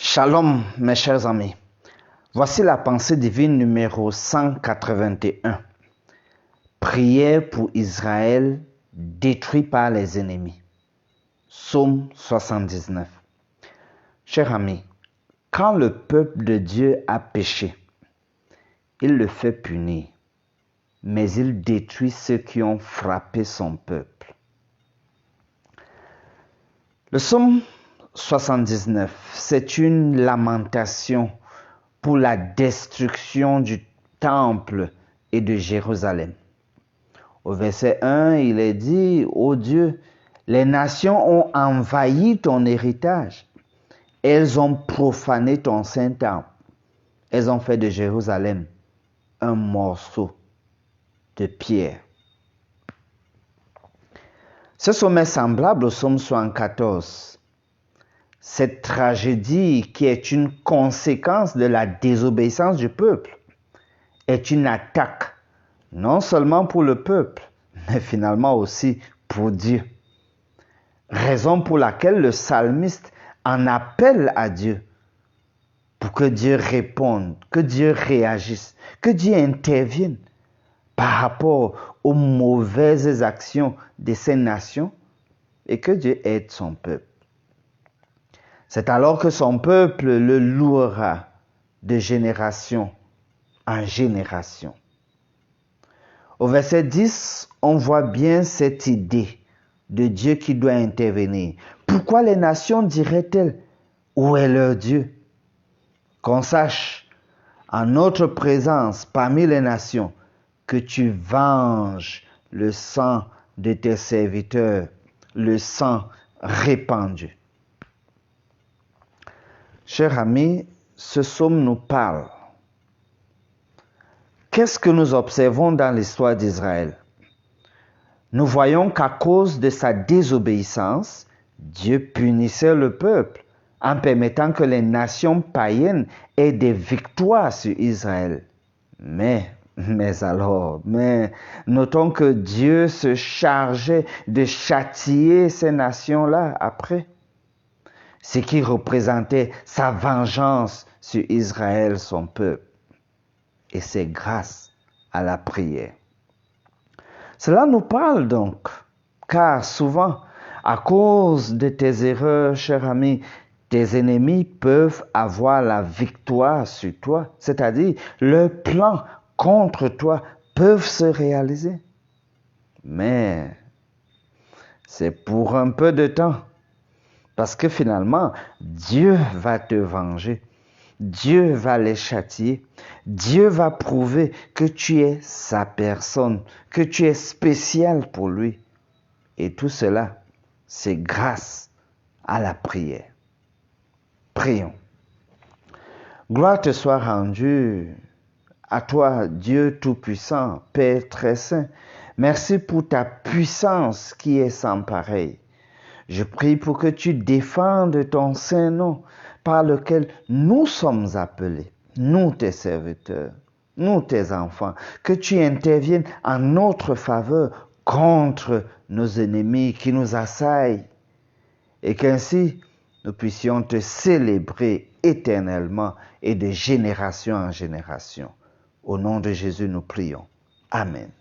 Shalom mes chers amis, voici la pensée divine numéro 181. Prière pour Israël détruit par les ennemis. Psaume 79. Chers amis, quand le peuple de Dieu a péché, il le fait punir, mais il détruit ceux qui ont frappé son peuple. Le psaume 79, c'est une lamentation pour la destruction du temple et de Jérusalem. Au verset 1, il est dit, « Ô Dieu, les nations ont envahi ton héritage. Elles ont profané ton saint temple. Elles ont fait de Jérusalem un morceau de pierre. » Ce psaume est semblable au psaume 74. Cette tragédie, qui est une conséquence de la désobéissance du peuple, est une attaque, non seulement pour le peuple, mais finalement aussi pour Dieu. Raison pour laquelle le psalmiste en appelle à Dieu pour que Dieu réponde, que Dieu réagisse, que Dieu intervienne par rapport aux mauvaises actions de ces nations et que Dieu aide son peuple. C'est alors que son peuple le louera de génération en génération. Au verset 10, on voit bien cette idée de Dieu qui doit intervenir. Pourquoi les nations diraient-elles, où est leur Dieu? Qu'on sache, en notre présence parmi les nations, que tu venges le sang de tes serviteurs, le sang répandu. Chers amis, ce psaume nous parle. Qu'est-ce que nous observons dans l'histoire d'Israël? Nous voyons qu'à cause de sa désobéissance, Dieu punissait le peuple en permettant que les nations païennes aient des victoires sur Israël. Mais notons que Dieu se chargeait de châtier ces nations-là après. Ce qui représentait sa vengeance sur Israël, son peuple. Et c'est grâce à la prière. Cela nous parle donc, car souvent, à cause de tes erreurs, cher ami, tes ennemis peuvent avoir la victoire sur toi, c'est-à-dire leurs plans contre toi peuvent se réaliser. Mais c'est pour un peu de temps. Parce que finalement, Dieu va te venger. Dieu va les châtier. Dieu va prouver que tu es sa personne, que tu es spécial pour lui. Et tout cela, c'est grâce à la prière. Prions. Gloire te soit rendue à toi, Dieu Tout-Puissant, Père très saint. Merci pour ta puissance qui est sans pareille. Je prie pour que tu défendes ton saint nom par lequel nous sommes appelés, nous tes serviteurs, nous tes enfants, que tu interviennes en notre faveur contre nos ennemis qui nous assaillent et qu'ainsi nous puissions te célébrer éternellement et de génération en génération. Au nom de Jésus, nous prions. Amen.